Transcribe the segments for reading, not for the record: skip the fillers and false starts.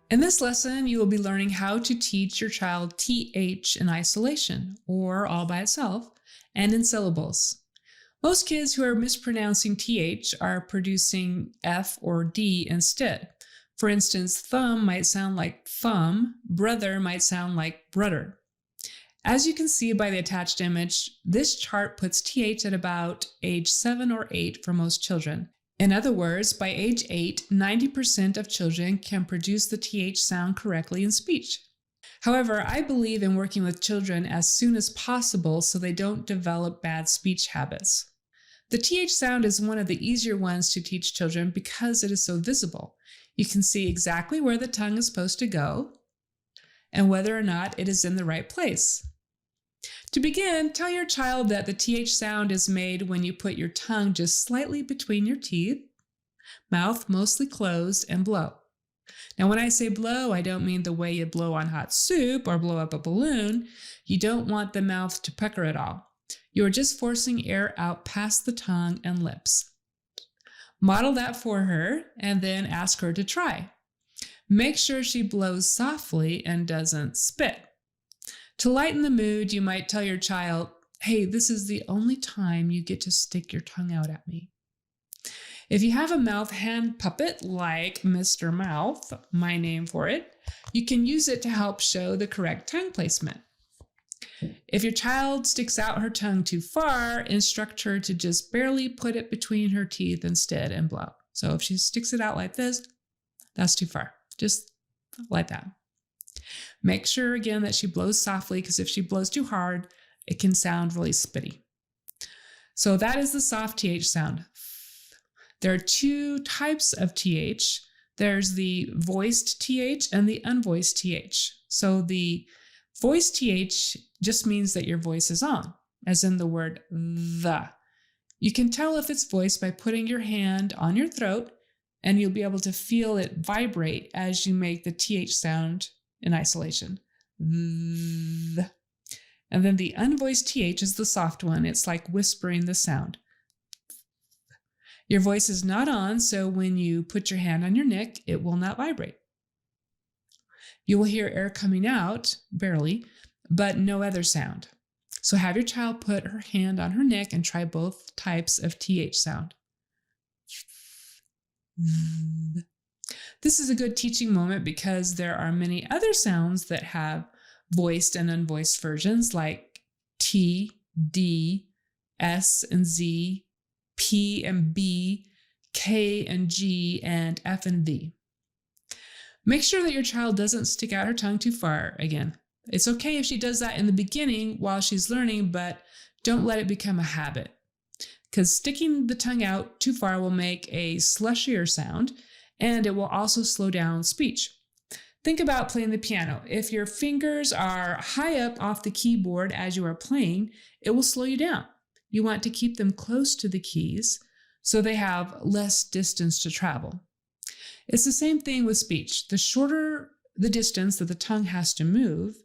In this lesson, you will be learning how to teach your child TH in isolation, or all by itself, and in syllables. Most kids who are mispronouncing TH are producing F or D instead. For instance, thumb might sound like thumb, brother might sound like brudder. As you can see by the attached image, this chart puts TH at about age 7 or 8 for most children. In other words, by age 8, 90% of children can produce the TH sound correctly in speech. However, I believe in working with children as soon as possible so they don't develop bad speech habits. The TH sound is one of the easier ones to teach children because it is so visible. You can see exactly where the tongue is supposed to go and whether or not it is in the right place. To begin, tell your child that the TH sound is made when you put your tongue just slightly between your teeth, mouth mostly closed, and blow. Now, when I say blow, I don't mean the way you blow on hot soup or blow up a balloon. You don't want the mouth to pucker at all. You are just forcing air out past the tongue and lips. Model that for her and then ask her to try. Make sure she blows softly and doesn't spit. To lighten the mood, you might tell your child, "Hey, this is the only time you get to stick your tongue out at me." If you have a mouth hand puppet like Mr. Mouth, my name for it, you can use it to help show the correct tongue placement. If your child sticks out her tongue too far, instruct her to just barely put it between her teeth instead and blow. So if she sticks it out like this, that's too far. Just like that. Make sure again that she blows softly, because if she blows too hard, it can sound really spitty. So that is the soft TH sound. There are two types of TH. There's the voiced TH and the unvoiced TH. So the voiced TH just means that your voice is on, as in the word the. You can tell if it's voiced by putting your hand on your throat, and you'll be able to feel it vibrate as you make the TH sound in isolation. The. And then the unvoiced TH is the soft one. It's like whispering the sound. Your voice is not on, so when you put your hand on your neck, it will not vibrate. You will hear air coming out, barely, but no other sound. So have your child put her hand on her neck and try both types of TH sound. This is a good teaching moment because there are many other sounds that have voiced and unvoiced versions like T, D, S and Z, P and B, K and G, and F and V. Make sure that your child doesn't stick out her tongue too far again. It's okay if she does that in the beginning while she's learning, but don't let it become a habit, because sticking the tongue out too far will make a slushier sound, and it will also slow down speech. Think about playing the piano. If your fingers are high up off the keyboard as you are playing, it will slow you down. You want to keep them close to the keys so they have less distance to travel. It's the same thing with speech. The shorter the distance that the tongue has to move,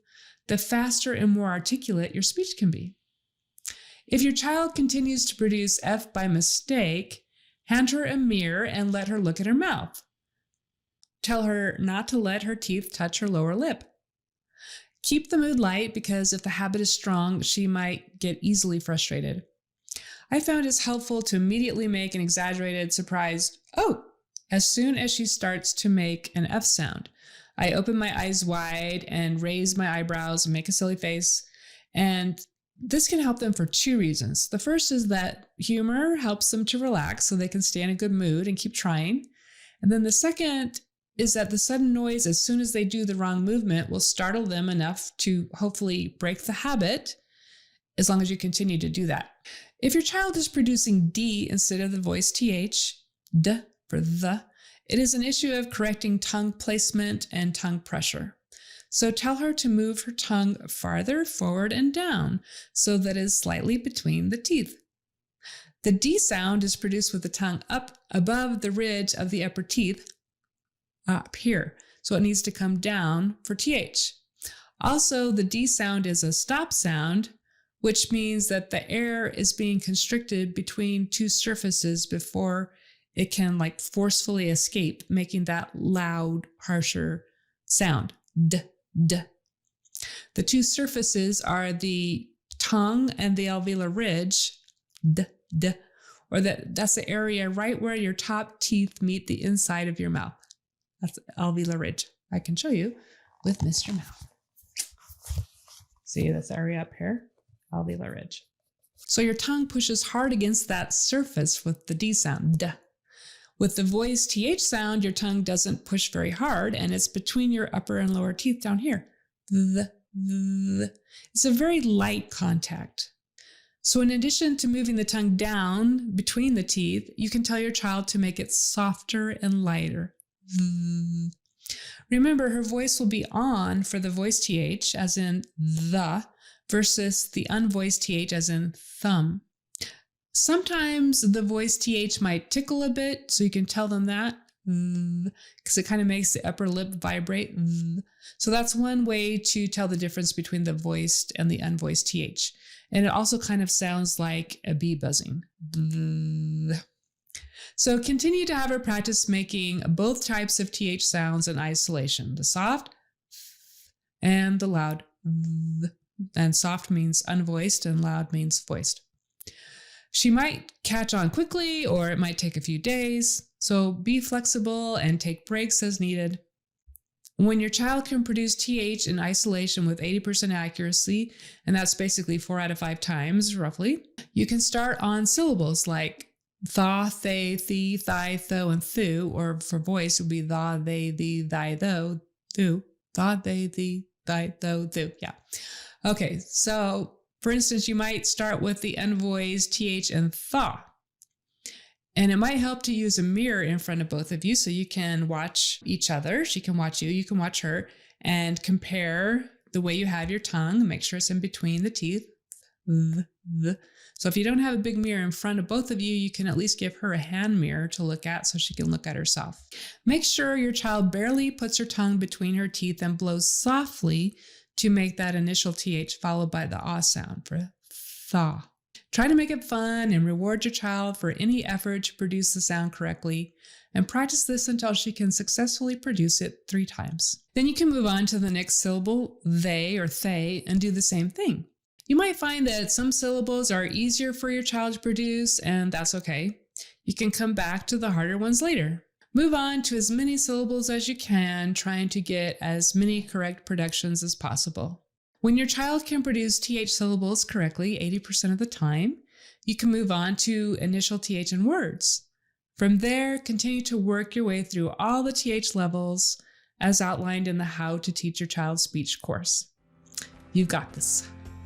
the faster and more articulate your speech can be. If your child continues to produce F by mistake, hand her a mirror and let her look at her mouth. Tell her not to let her teeth touch her lower lip. Keep the mood light, because if the habit is strong, she might get easily frustrated. I found it's helpful to immediately make an exaggerated, surprised "oh" as soon as she starts to make an F sound. I open my eyes wide and raise my eyebrows and make a silly face, and this can help them for two reasons. The first is that humor helps them to relax so they can stay in a good mood and keep trying. And then the second is that the sudden noise as soon as they do the wrong movement will startle them enough to hopefully break the habit, as long as you continue to do that. If your child is producing D instead of the voice TH, D for the, it is an issue of correcting tongue placement and tongue pressure. So tell her to move her tongue farther forward and down so that it is slightly between the teeth. The D sound is produced with the tongue up above the ridge of the upper teeth, up here. So it needs to come down for TH. Also, the D sound is a stop sound, which means that the air is being constricted between two surfaces before it can forcefully escape, making that loud, harsher sound, d, d. The two surfaces are the tongue and the alveolar ridge, d, d, or that's the area right where your top teeth meet the inside of your mouth. That's the alveolar ridge. I can show you with Mr. Mouth. See this area up here? Alveolar ridge. So your tongue pushes hard against that surface with the D sound, d. With the voiced TH sound, your tongue doesn't push very hard, and it's between your upper and lower teeth down here. It's a very light contact. So in addition to moving the tongue down between the teeth, you can tell your child to make it softer and lighter. Remember, her voice will be on for the voiced TH, as in the, versus the unvoiced TH, as in thumb. Sometimes the voiced TH might tickle a bit, so you can tell them that, because it kind of makes the upper lip vibrate. So that's one way to tell the difference between the voiced and the unvoiced TH. And it also kind of sounds like a bee buzzing. So continue to have her practice making both types of TH sounds in isolation, the soft and the loud. And soft means unvoiced and loud means voiced. She might catch on quickly, or it might take a few days. So be flexible and take breaks as needed. When your child can produce TH in isolation with 80% accuracy, and that's basically 4 out of 5 times roughly, you can start on syllables like thaw, thay, thee, thigh, tho, and thu, or for voice it would be thaw, they, thee, thy, tho, thu, thaw, they, thee, thy, tho, thu. Yeah. Okay, so for instance, you might start with the unvoiced TH and thaw. And it might help to use a mirror in front of both of you so you can watch each other. She can watch you, you can watch her, and compare the way you have your tongue. Make sure it's in between the teeth. So if you don't have a big mirror in front of both of you, you can at least give her a hand mirror to look at so she can look at herself. Make sure your child barely puts her tongue between her teeth and blows softly to make that initial TH followed by the ah sound for thaw. Try to make it fun and reward your child for any effort to produce the sound correctly, and practice this until she can successfully produce it 3 times. Then you can move on to the next syllable, they or thay, and do the same thing. You might find that some syllables are easier for your child to produce, and that's okay. You can come back to the harder ones later. Move on to as many syllables as you can, trying to get as many correct productions as possible. When your child can produce TH syllables correctly 80% of the time, you can move on to initial TH in words. From there, continue to work your way through all the TH levels as outlined in the How to Teach Your Child Speech course. You've got this.